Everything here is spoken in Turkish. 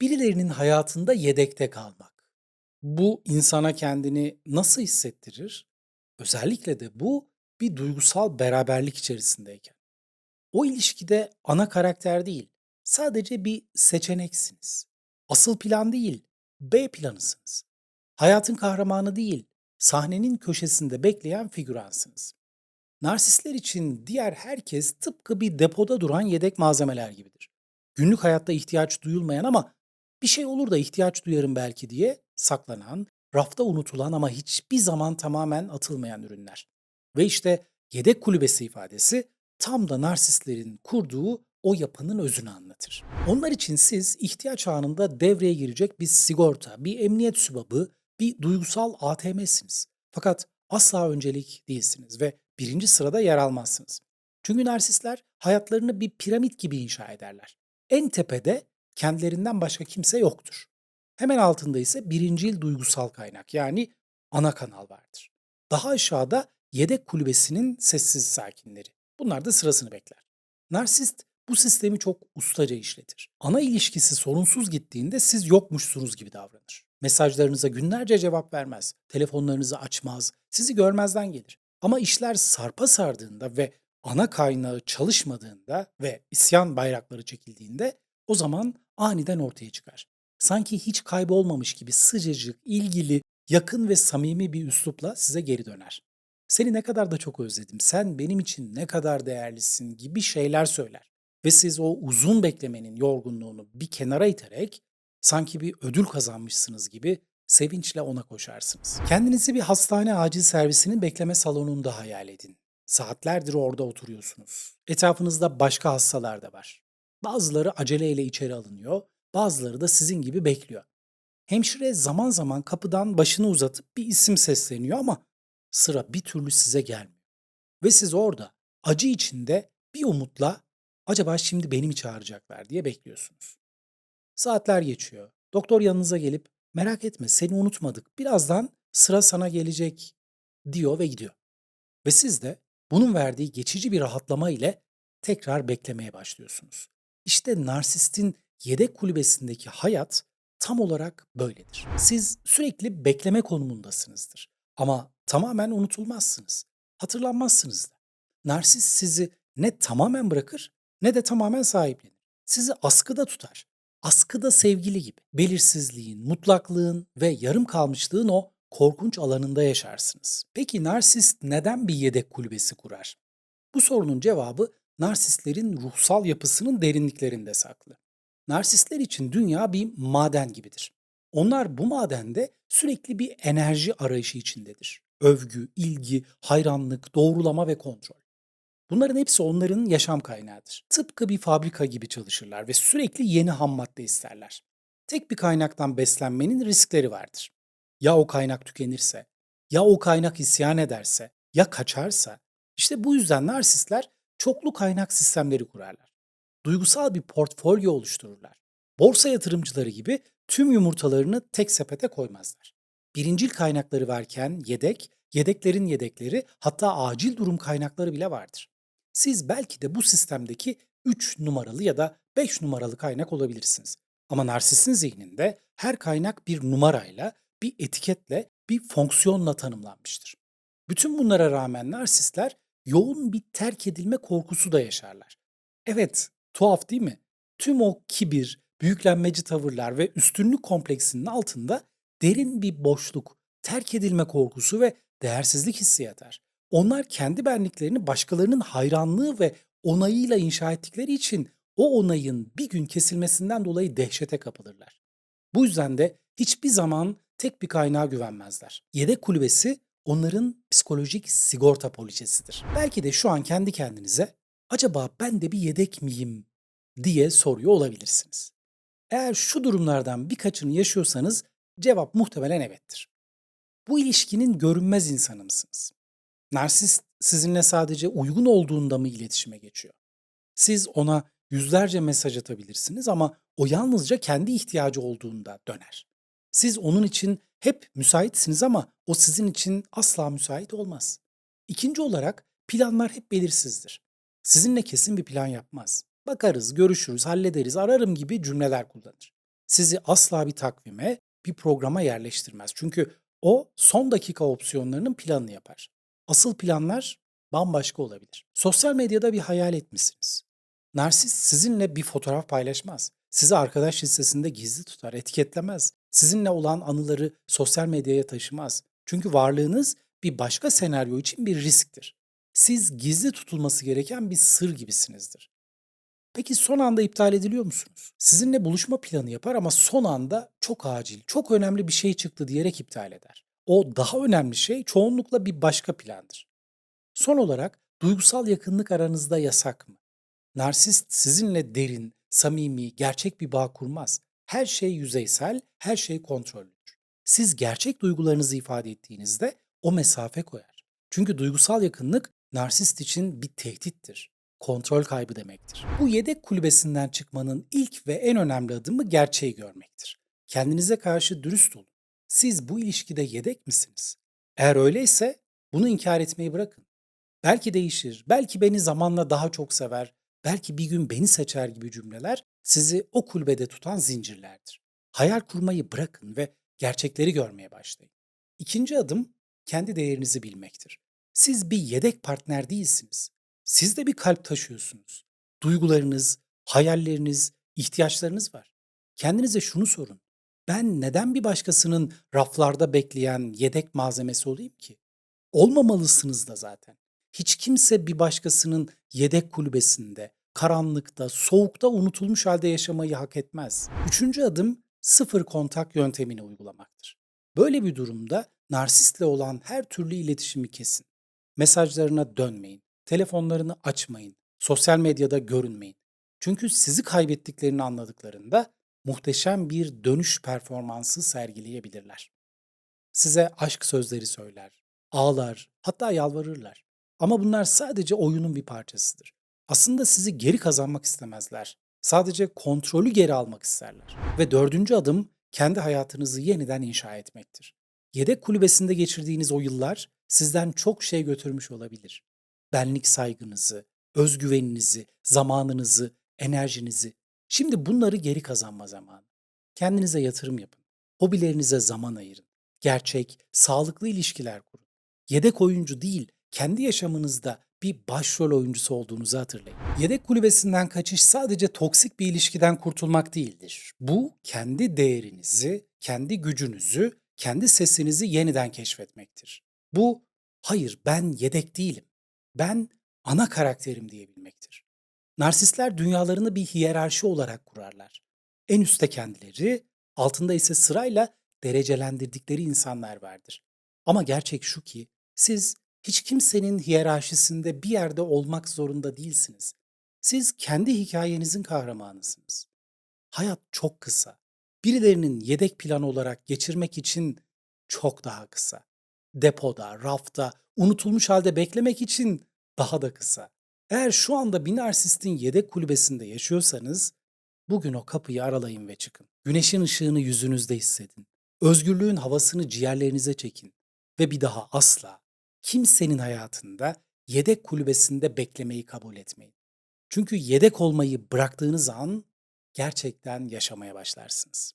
Birilerinin hayatında yedekte kalmak. Bu insana kendini nasıl hissettirir? Özellikle de bu bir duygusal beraberlik içerisindeyken. O ilişkide ana karakter değil, sadece bir seçeneksiniz. Asıl plan değil, B planısınız. Hayatın kahramanı değil, sahnenin köşesinde bekleyen figüransınız. Narsistler için diğer herkes tıpkı bir depoda duran yedek malzemeler gibidir. Günlük hayatta ihtiyaç duyulmayan ama bir şey olur da ihtiyaç duyarım belki diye saklanan, rafta unutulan ama hiçbir zaman tamamen atılmayan ürünler. Ve işte yedek kulübesi ifadesi tam da narsistlerin kurduğu o yapının özünü anlatır. Onlar için siz ihtiyaç anında devreye girecek bir sigorta, bir emniyet sübabı, bir duygusal ATM'siniz. Fakat asla öncelik değilsiniz ve birinci sırada yer almazsınız. Çünkü narsistler hayatlarını bir piramit gibi inşa ederler. En tepede kendilerinden başka kimse yoktur. Hemen altında ise birincil duygusal kaynak yani ana kanal vardır. Daha aşağıda yedek kulübesinin sessiz sakinleri. Bunlar da sırasını bekler. Narsist bu sistemi çok ustaca işletir. Ana ilişkisi sorunsuz gittiğinde siz yokmuşsunuz gibi davranır. Mesajlarınıza günlerce cevap vermez, telefonlarınızı açmaz, sizi görmezden gelir. Ama işler sarpa sardığında ve ana kaynağı çalışmadığında ve isyan bayrakları çekildiğinde o zaman aniden ortaya çıkar. Sanki hiç kaybolmamış gibi sıcacık, ilgili, yakın ve samimi bir üslupla size geri döner. Seni ne kadar da çok özledim, sen benim için ne kadar değerlisin gibi şeyler söyler. Ve siz o uzun beklemenin yorgunluğunu bir kenara iterek sanki bir ödül kazanmışsınız gibi sevinçle ona koşarsınız. Kendinizi bir hastane acil servisinin bekleme salonunda hayal edin. Saatlerdir orada oturuyorsunuz. Etrafınızda başka hastalar da var. Bazıları aceleyle içeri alınıyor, bazıları da sizin gibi bekliyor. Hemşire zaman zaman kapıdan başını uzatıp bir isim sesleniyor ama sıra bir türlü size gelmiyor. Ve siz orada acı içinde bir umutla acaba şimdi beni mi çağıracaklar diye bekliyorsunuz. Saatler geçiyor. Doktor yanınıza gelip merak etme seni unutmadık. Birazdan sıra sana gelecek diyor ve gidiyor. Ve siz de bunun verdiği geçici bir rahatlama ile tekrar beklemeye başlıyorsunuz. İşte narsistin yedek kulübesindeki hayat tam olarak böyledir. Siz sürekli bekleme konumundasınızdır. Ama tamamen unutulmazsınız. Hatırlanmazsınız da. Narsist sizi ne tamamen bırakır ne de tamamen sahiplenir. Sizi askıda tutar. Askıda sevgili gibi. Belirsizliğin, mutlaklığın ve yarım kalmışlığın o korkunç alanında yaşarsınız. Peki narsist neden bir yedek kulübesi kurar? Bu sorunun cevabı narsistlerin ruhsal yapısının derinliklerinde saklı. Narsistler için dünya bir maden gibidir. Onlar bu madende sürekli bir enerji arayışı içindedir. Övgü, ilgi, hayranlık, doğrulama ve kontrol. Bunların hepsi onların yaşam kaynağıdır. Tıpkı bir fabrika gibi çalışırlar ve sürekli yeni ham madde isterler. Tek bir kaynaktan beslenmenin riskleri vardır. Ya o kaynak tükenirse, ya o kaynak isyan ederse, ya kaçarsa? İşte bu yüzden narsistler çoklu kaynak sistemleri kurarlar. Duygusal bir portfolyo oluştururlar. Borsa yatırımcıları gibi tüm yumurtalarını tek sepete koymazlar. Birincil kaynakları varken yedek, yedeklerin yedekleri hatta acil durum kaynakları bile vardır. Siz belki de bu sistemdeki 3 numaralı ya da 5 numaralı kaynak olabilirsiniz. Ama narsistin zihninde her kaynak bir numarayla, bir etiketle, bir fonksiyonla tanımlanmıştır. Bütün bunlara rağmen narsistler yoğun bir terk edilme korkusu da yaşarlar. Evet, tuhaf değil mi? Tüm o kibir, büyüklenmeci tavırlar ve üstünlük kompleksinin altında derin bir boşluk, terk edilme korkusu ve değersizlik hissi yatar. Onlar kendi benliklerini başkalarının hayranlığı ve onayıyla inşa ettikleri için o onayın bir gün kesilmesinden dolayı dehşete kapılırlar. Bu yüzden de hiçbir zaman tek bir kaynağa güvenmezler. Yedek kulübesi onların psikolojik sigorta poliçesidir. Belki de şu an kendi kendinize acaba ben de bir yedek miyim diye soruyor olabilirsiniz. Eğer şu durumlardan birkaçını yaşıyorsanız cevap muhtemelen evettir. Bu ilişkinin görünmez insanı mısınız? Narsist sizinle sadece uygun olduğunda mı iletişime geçiyor? Siz ona yüzlerce mesaj atabilirsiniz ama o yalnızca kendi ihtiyacı olduğunda döner. Siz onun için hep müsaitsiniz ama o sizin için asla müsait olmaz. İkinci olarak planlar hep belirsizdir. Sizinle kesin bir plan yapmaz. Bakarız, görüşürüz, hallederiz, ararım gibi cümleler kullanır. Sizi asla bir takvime, bir programa yerleştirmez. Çünkü o son dakika opsiyonlarının planını yapar. Asıl planlar bambaşka olabilir. Sosyal medyada bir hayal etmişsiniz. Narsist sizinle bir fotoğraf paylaşmaz. Sizi arkadaş listesinde gizli tutar, etiketlemez. Sizinle olan anıları sosyal medyaya taşımaz. Çünkü varlığınız bir başka senaryo için bir risktir. Siz gizli tutulması gereken bir sır gibisinizdir. Peki son anda iptal ediliyor musunuz? Sizinle buluşma planı yapar ama son anda çok acil, çok önemli bir şey çıktı diyerek iptal eder. O daha önemli şey çoğunlukla bir başka plandır. Son olarak duygusal yakınlık aranızda yasak mı? Narsist sizinle derin, samimi, gerçek bir bağ kurmaz. Her şey yüzeysel, her şey kontrollüdür. Siz gerçek duygularınızı ifade ettiğinizde o mesafe koyar. Çünkü duygusal yakınlık narsist için bir tehdittir. Kontrol kaybı demektir. Bu yedek kulübesinden çıkmanın ilk ve en önemli adımı gerçeği görmektir. Kendinize karşı dürüst olun. Siz bu ilişkide yedek misiniz? Eğer öyleyse bunu inkar etmeyi bırakın. Belki değişir, belki beni zamanla daha çok sever, belki bir gün beni seçer gibi cümleler sizi o kulübede tutan zincirlerdir. Hayal kurmayı bırakın ve gerçekleri görmeye başlayın. İkinci adım kendi değerinizi bilmektir. Siz bir yedek partner değilsiniz. Siz de bir kalp taşıyorsunuz. Duygularınız, hayalleriniz, ihtiyaçlarınız var. Kendinize şunu sorun. Ben neden bir başkasının raflarda bekleyen yedek malzemesi olayım ki? Olmamalısınız da zaten. Hiç kimse bir başkasının yedek kulübesinde, karanlıkta, soğukta unutulmuş halde yaşamayı hak etmez. Üçüncü adım sıfır kontak yöntemini uygulamaktır. Böyle bir durumda narsistle olan her türlü iletişimi kesin. Mesajlarına dönmeyin, telefonlarını açmayın, sosyal medyada görünmeyin. Çünkü sizi kaybettiklerini anladıklarında muhteşem bir dönüş performansı sergileyebilirler. Size aşk sözleri söyler, ağlar, hatta yalvarırlar. Ama bunlar sadece oyunun bir parçasıdır. Aslında sizi geri kazanmak istemezler. Sadece kontrolü geri almak isterler. Ve dördüncü adım kendi hayatınızı yeniden inşa etmektir. Yedek kulübesinde geçirdiğiniz o yıllar sizden çok şey götürmüş olabilir. Benlik saygınızı, özgüveninizi, zamanınızı, enerjinizi. Şimdi bunları geri kazanma zamanı. Kendinize yatırım yapın. Hobilerinize zaman ayırın. Gerçek, sağlıklı ilişkiler kurun. Yedek oyuncu değil, kendi yaşamınızda bir başrol oyuncusu olduğunuzu hatırlayın. Yedek kulübesinden kaçış sadece toksik bir ilişkiden kurtulmak değildir. Bu kendi değerinizi, kendi gücünüzü, kendi sesinizi yeniden keşfetmektir. Bu hayır ben yedek değilim. Ben ana karakterim diyebilmektir. Narsistler dünyalarını bir hiyerarşi olarak kurarlar. En üstte kendileri, altında ise sırayla derecelendirdikleri insanlar vardır. Ama gerçek şu ki siz hiç kimsenin hiyerarşisinde bir yerde olmak zorunda değilsiniz. Siz kendi hikayenizin kahramanısınız. Hayat çok kısa. Birilerinin yedek planı olarak geçirmek için çok daha kısa. Depoda, rafta, unutulmuş halde beklemek için daha da kısa. Eğer şu anda bir narsistin yedek kulübesinde yaşıyorsanız, bugün o kapıyı aralayın ve çıkın. Güneşin ışığını yüzünüzde hissedin. Özgürlüğün havasını ciğerlerinize çekin. Ve bir daha asla kimsenin hayatında yedek kulübesinde beklemeyi kabul etmeyin. Çünkü yedek olmayı bıraktığınız an gerçekten yaşamaya başlarsınız.